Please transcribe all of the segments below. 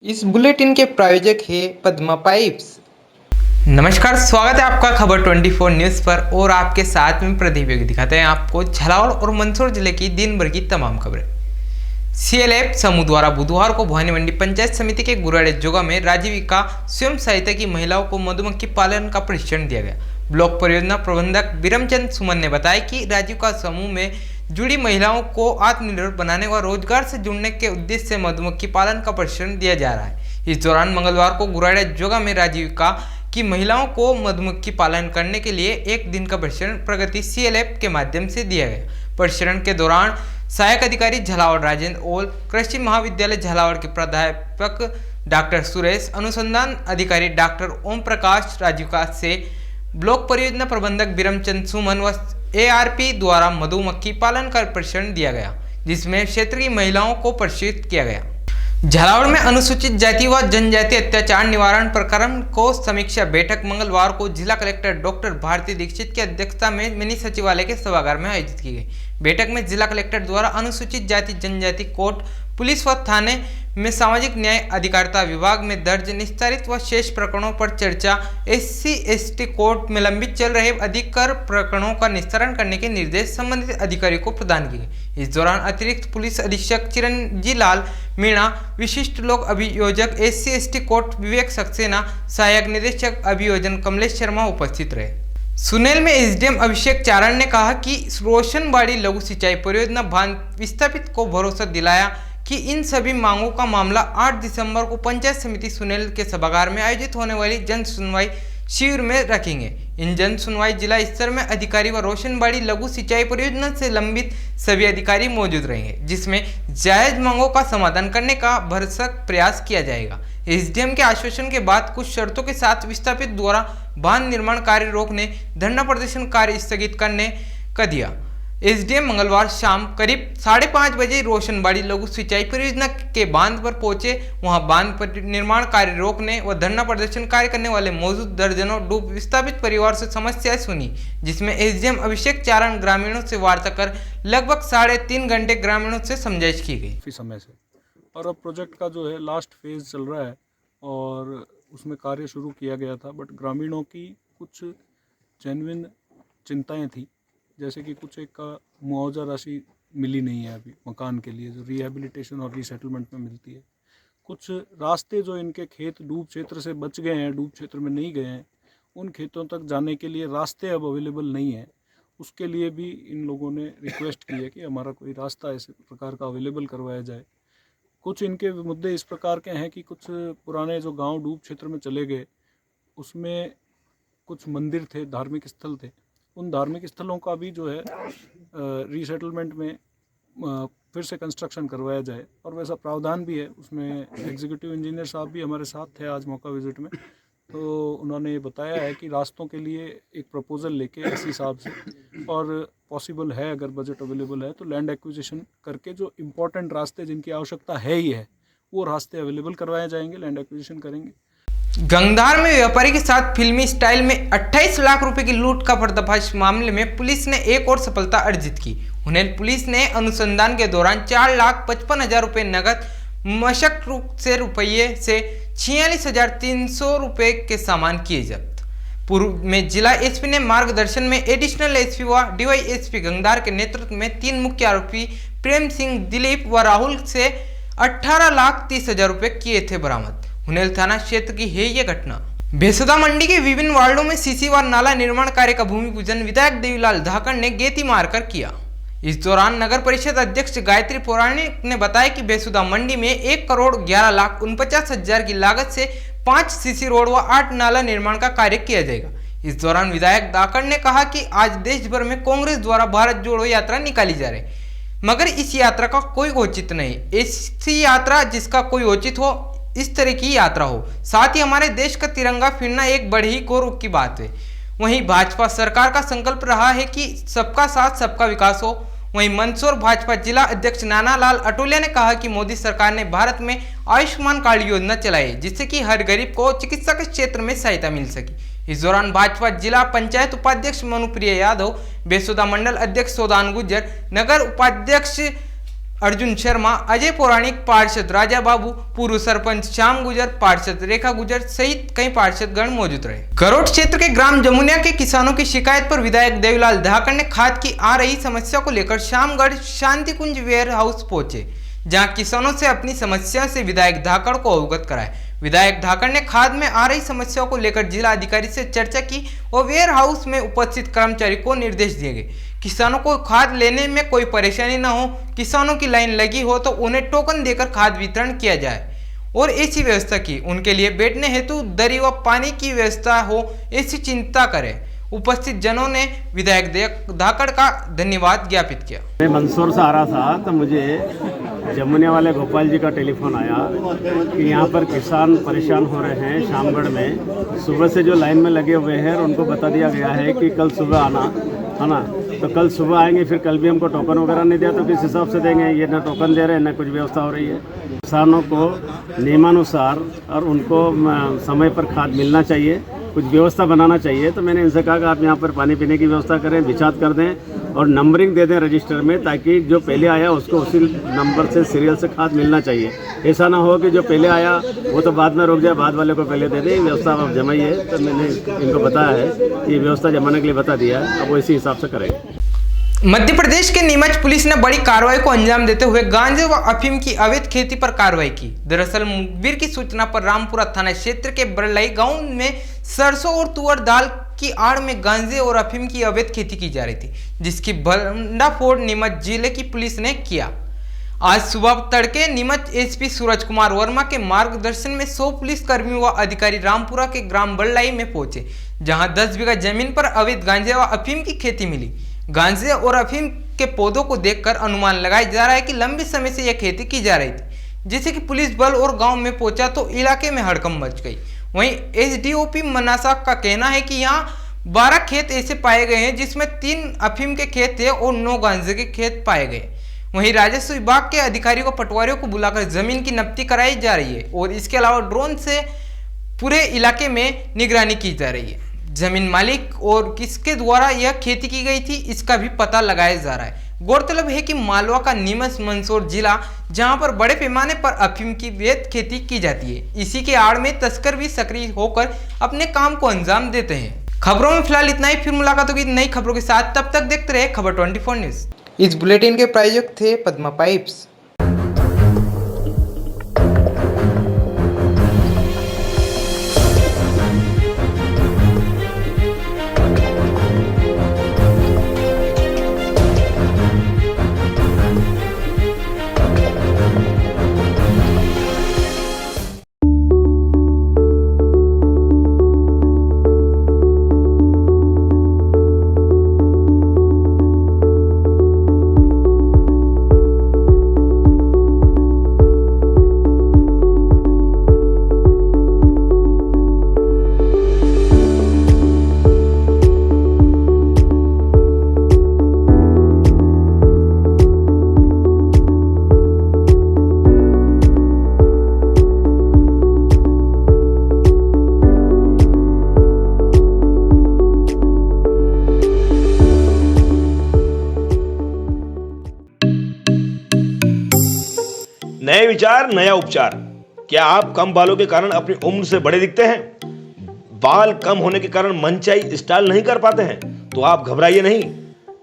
इस बुलेटिन के प्रायोजक है पद्मा पाइप्स। नमस्कार, स्वागत है आपका खबर 24 न्यूज़ पर और आपके साथ में प्रदीप योगी दिखाते हैं आपको झालावाड़ और मंदसौर जिले की दिन भर की तमाम खबरें। सीएलएफ समूह द्वारा बुधवार को भवानी मंडी पंचायत समिति के गुराड़े जोगा में राजीविका स्वयं सहायता की महिलाओं को मधुमक्खी पालन का प्रशिक्षण दिया गया। ब्लॉक परियोजना प्रबंधक विरमचंद सुमन ने बताया कि राजीविका समूह में जुड़ी महिलाओं को आत्मनिर्भर बनाने व रोजगार से जुड़ने के उद्देश्य से मधुमक्खी पालन का प्रशिक्षण दिया जा रहा है। इस दौरान मंगलवार को गुराड़े जोगा में राजीविका की महिलाओं को मधुमक्खी पालन करने के लिए एक दिन का प्रशिक्षण प्रगति सीएलएफ के माध्यम से दिया गया। प्रशिक्षण के दौरान सहायक अधिकारी झालावाड़ राजेंद्र ओल, कृषि महाविद्यालय झालावाड़ के प्राध्यापक डॉक्टर सुरेश, अनुसंधान अधिकारी डॉक्टर ओम प्रकाश, राजीविका से ब्लॉक परियोजना प्रबंधक विरमचंद सुमन व एआरपी द्वारा मधुमक्खी पालन का प्रशिक्षण दिया गया, जिसमें क्षेत्र की महिलाओं को प्रशिक्षित किया गया। झालावाड़ में अनुसूचित जाति व जनजाति अत्याचार निवारण प्रकरण को समीक्षा बैठक मंगलवार को जिला कलेक्टर डॉक्टर भारती दीक्षित की अध्यक्षता में मिनी सचिवालय के सभागार में आयोजित की गई। बैठक में जिला कलेक्टर द्वारा अनुसूचित जाति जनजाति कोर्ट, पुलिस व थाने में सामाजिक न्याय अधिकारिता विभाग में दर्ज निस्तारित व शेष प्रकरणों पर चर्चा, SC/ST कोर्ट में लंबित चल रहे अधिकर प्रकरणों का निस्तारण करने के निर्देश संबंधित अधिकारियों को प्रदान किए गए। इस दौरान अतिरिक्त पुलिस अधीक्षक चिरंजीव लाल मीणा, विशिष्ट लोक अभियोजक SC/ST कोर्ट विवेक सक्सेना, सहायक निदेशक अभियोजन कमलेश शर्मा उपस्थित रहे। सुनेल में एसडीएम अभिषेक चारण ने कहा कि रोशनबाड़ी लघु सिंचाई परियोजना बांध विस्थापित को भरोसा दिलाया कि इन सभी मांगों का मामला 8 दिसंबर को पंचायत समिति सुनेल के सभागार में आयोजित होने वाली जन सुनवाई शिविर में रखेंगे। इन जन सुनवाई जिला स्तर में अधिकारी व रोशनबाड़ी लघु सिंचाई परियोजना से लंबित सभी अधिकारी मौजूद रहेंगे, जिसमें जायज मांगों का समाधान करने का भरसक प्रयास किया जाएगा। एसडीएम के आश्वासन के बाद कुछ शर्तों के साथ विस्थापित द्वारा बांध निर्माण कार्य रोकने, धरना प्रदर्शन कार्य स्थगित करने का दिया। एसडीएम मंगलवार शाम करीब 5:30 बजे रोशनबाड़ी लघु सिंचाई परियोजना के बांध पर पहुंचे। वहां बांध पर निर्माण कार्य रोकने व धरना प्रदर्शन कार्य करने वाले मौजूद दर्जनों डूब विस्थापित परिवार से समस्याएं सुनी, जिसमें एसडीएम अभिषेक चारण ग्रामीणों से वार्ता कर लगभग 3.5 घंटे ग्रामीणों से समझाइश की गई समय से। और अब प्रोजेक्ट का जो है लास्ट फेज चल रहा है और उसमें कार्य शुरू किया गया था, बट ग्रामीणों की कुछ जेन्युइन चिंताएं थी, जैसे कि कुछ एक का मुआवजा राशि मिली नहीं है अभी मकान के लिए, जो रिहेबिलिटेशन और रीसेटलमेंट में मिलती है। कुछ रास्ते जो इनके खेत डूब क्षेत्र से बच गए हैं, डूब क्षेत्र में नहीं गए हैं, उन खेतों तक जाने के लिए रास्ते अब अवेलेबल नहीं है। उसके लिए भी इन लोगों ने रिक्वेस्ट की है कि हमारा कोई रास्ता ऐसे प्रकार का अवेलेबल करवाया जाए। कुछ इनके मुद्दे इस प्रकार के हैं कि कुछ पुराने जो गांव डूब क्षेत्र में चले गए, उसमें कुछ मंदिर थे, धार्मिक स्थल थे, उन धार्मिक स्थलों का भी जो है रीसेटलमेंट में फिर से कंस्ट्रक्शन करवाया जाए, और वैसा प्रावधान भी है उसमें। एग्जीक्यूटिव इंजीनियर साहब भी हमारे साथ थे आज मौका विजिट में, तो उन्होंने ये बताया है कि रास्तों के लिए एक प्रपोजल लेके इस हिसाब से, और पॉसिबल है अगर बजट अवेलेबल है तो लैंड एक्विजिशन करके जो इम्पोर्टेंट रास्ते जिनकी आवश्यकता है ही है वो रास्ते अवेलेबल करवाए जाएंगे, लैंड एक्विजिशन करेंगे। गंगधार में व्यापारी के साथ फिल्मी स्टाइल में 28 लाख रुपए की लूट का पर्दाफाश मामले में पुलिस ने एक और सफलता अर्जित की। उन्हें पुलिस ने अनुसंधान के दौरान 4,55,000 रुपए नकद, मशक से रुपये से 46,300 रुपए के सामान किए जब्त। पूर्व में जिला एसपी ने मार्गदर्शन में एडिशनल एसपी व डीवाईएसपी गंगधार के नेतृत्व में 3 मुख्य आरोपी प्रेम सिंह, दिलीप व राहुल से 18,30,000 रुपए किए थे बरामद। हुनेल थाना क्षेत्र की है ये घटना। बेसुदा मंडी के विभिन्न वार्डों में सीसी व नाला निर्माण कार्य का भूमि पूजन विधायक देवीलाल धाकड़ ने गेती मारकर किया। इस दौरान नगर परिषद अध्यक्ष गायत्री पौराणिक ने बताया कि बेसुदा मंडी में 1,11,49,000 की लागत से 5 सीसी रोड व 8 नाला निर्माण का कार्य किया जाएगा। इस दौरान विधायक धाकड़ ने कहा कि आज देश भर में कांग्रेस द्वारा भारत जोड़ो यात्रा निकाली जा रही, मगर इस यात्रा का कोई औचित्य नहीं। ऐसी यात्रा जिसका कोई औचित्य हो, इस तरह की यात्रा हो। साथ ही हमारे देश का तिरंगा फिरना एक बड़ी ही गौरव की बात है। वहीं भाजपा सरकार का संकल्प रहा है कि सबका साथ सबका विकास हो। वहीं मंदसौर भाजपा जिला अध्यक्ष नाना लाल अटोलिया ने कहा कि मोदी सरकार ने भारत में आयुष्मान कार्ड योजना चलाई है, जिससे कि हर गरीब को चिकित्सा के क्षेत्र में सहायता मिल सके। इस दौरान भाजपा जिला पंचायत उपाध्यक्ष मनुप्रिया यादव, बेसुदा मंडल अध्यक्ष सौदान गुज्जर, नगर उपाध्यक्ष अर्जुन शर्मा, अजय पौराणिक, पार्षद राजा बाबू, पूर्व सरपंच श्याम गुजर, पार्षद रेखा गुजर सहित कई पार्षदगण मौजूद रहे। गरोट क्षेत्र के ग्राम जमुनिया के किसानों की शिकायत पर विधायक देवीलाल धाकड़ ने खाद की आ रही समस्या को लेकर शामगढ़ शांति कुंज वेयर हाउस पहुंचे, जहां किसानों से अपनी समस्या से विधायक धाकड़ को अवगत कराए। विधायक धाकड़ ने खाद में आ रही समस्याओं को लेकर जिला अधिकारी से चर्चा की और वेयर हाउस में उपस्थित कर्मचारी को निर्देश दिए गए। किसानों को खाद लेने में कोई परेशानी न हो, किसानों की लाइन लगी हो तो उन्हें टोकन देकर खाद वितरण किया जाए और ऐसी व्यवस्था की उनके लिए बैठने हेतु दरी व पानी की व्यवस्था हो, ऐसी चिंता करें। उपस्थित जनों ने विधायक धाकड़ का धन्यवाद ज्ञापित किया। मैं मंदसौर से आ रहा था तो मुझे जमुनिया वाले गोपाल जी का टेलीफोन आया कि यहाँ पर किसान परेशान हो रहे हैं। शामगढ़ में सुबह से जो लाइन में लगे हुए हैं और उनको बता दिया गया है कि कल सुबह आना है ना, तो कल सुबह आएंगे। फिर कल भी हमको टोकन वगैरह नहीं दिया तो किस हिसाब से देंगे? ये ना टोकन दे रहे हैं ना कुछ व्यवस्था हो रही है। किसानों को नियमानुसार और उनको समय पर खाद मिलना चाहिए, कुछ व्यवस्था बनाना चाहिए। तो मैंने इनसे कहा कि आप यहाँ पर पानी पीने की व्यवस्था करें, बिछात कर दें और नंबरिंग दे दें रजिस्टर में, ताकि जो पहले आया उसको उसी नंबर से सीरियल से खाद मिलना चाहिए। ऐसा ना हो कि जो पहले आया वो तो बाद में रुक जाए, बाद वाले को पहले दे दें। व्यवस्था आप जमाई है, तो मैंने इनको बताया है ये व्यवस्था जमाने के लिए बता दिया है, अब वो इसी हिसाब से करेंगे। मध्य प्रदेश के नीमच पुलिस ने बड़ी कार्रवाई को अंजाम देते हुए गांजे व अफीम की अवैध खेती पर कार्रवाई की। दरअसल मुखबिर की सूचना पर रामपुरा थाना क्षेत्र के बरलाई गांव में सरसों और तुअर दाल की आड़ में गांजे और अफीम की अवैध खेती की जा रही थी, जिसकी भंडाफोड़ नीमच जिले की पुलिस ने किया। आज सुबह तड़के नीमच एसपी सूरज कुमार वर्मा के मार्गदर्शन में 100 पुलिस कर्मी व अधिकारी रामपुरा के ग्राम बरलाई में पहुंचे, जहां 10 बीघा जमीन पर अवैध गांजे व अफीम की खेती मिली। गांजे और अफीम के पौधों को देखकर अनुमान लगाया जा रहा है कि लंबे समय से यह खेती की जा रही थी। जैसे कि पुलिस बल और गांव में पहुंचा तो इलाके में हड़कंप मच गई। वहीं एसडीओपी मनासा का कहना है कि यहां 12 खेत ऐसे पाए गए हैं जिसमें 3 अफीम के खेत थे और 9 गांजे के खेत पाए गए। वहीं राजस्व विभाग के अधिकारियों को पटवारियों को बुलाकर जमीन की नब्ती कराई जा रही है और इसके अलावा ड्रोन से पूरे इलाके में निगरानी की जा रही है। जमीन मालिक और किसके द्वारा यह खेती की गई थी इसका भी पता लगाया जा रहा है। गौरतलब है कि मालवा का नीमच मंदसौर जिला, जहां पर बड़े पैमाने पर अफीम की अवैध खेती की जाती है, इसी के आड़ में तस्कर भी सक्रिय होकर अपने काम को अंजाम देते हैं। खबरों में फिलहाल इतना ही, फिर मुलाकात होगी नई खबरों के साथ। तब तक देखते रहे खबर 24 न्यूज। इस बुलेटिन के प्रायोजक थे पद्मा पाइप्स। नए विचार नया उपचार। क्या आप कम बालों के कारण अपनी उम्र से बड़े दिखते हैं? बाल कम होने के कारण मनचाही स्टाइल नहीं कर पाते हैं? तो आप घबराइए नहीं।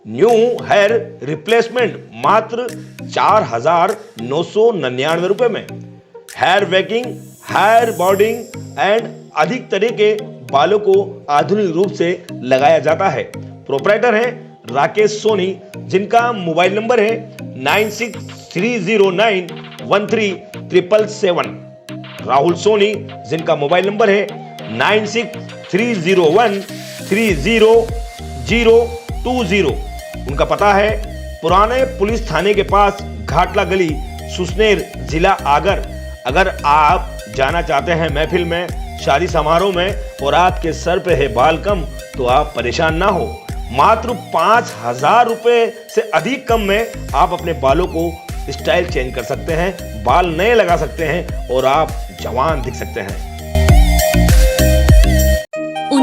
न्यू हेयर रिप्लेसमेंट मात्र 4,999 रुपए में। हेयर वेकिंग, हेयर बॉर्डिंग एंड अधिक तरह के बालों को आधुनिक रूप से लगाया जाता है। प्रोप्राइटर है राकेश सोनी, जिनका मोबाइल नंबर है 9630913777। राहुल सोनी, जिनका मोबाइल नंबर है 9630130020। उनका पता है पुराने पुलिस थाने के पास घाटला गली, सुसनेर, जिला आगर। अगर आप जाना चाहते हैं महफिल में, शादी समारोह में और आपके सर पे है बाल कम, तो आप परेशान ना हो। मात्र 5,000 रुपए से अधिक कम में आप अपने बालों को स्टाइल चेंज कर सकते हैं, बाल नए लगा सकते हैं और आप जवान दिख सकते हैं।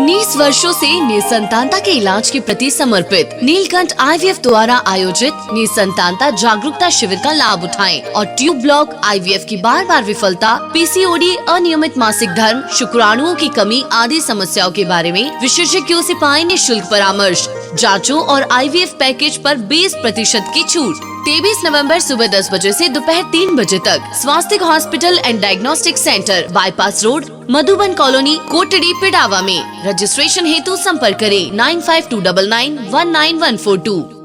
19 वर्षों से निसंतानता के इलाज के प्रति समर्पित नीलकंठ IVF द्वारा आयोजित निसंतानता जागरूकता शिविर का लाभ उठाएं और ट्यूब ब्लॉक, IVF की बार विफलता, PCOD, अनियमित मासिक धर्म, शुक्राणुओं की कमी आदि समस्याओं के बारे में विशेषज्ञों से पाएं निःशुल्क परामर्श, जांचों और IVF पैकेज पर 20% की छूट। 23 नवंबर सुबह 10 बजे से दोपहर 3 बजे तक Swasthya hospital and diagnostic centre, bypass road, Madhuban colony, Kotri, Pidawa में। रजिस्ट्रेशन हेतु संपर्क करें 9529919142।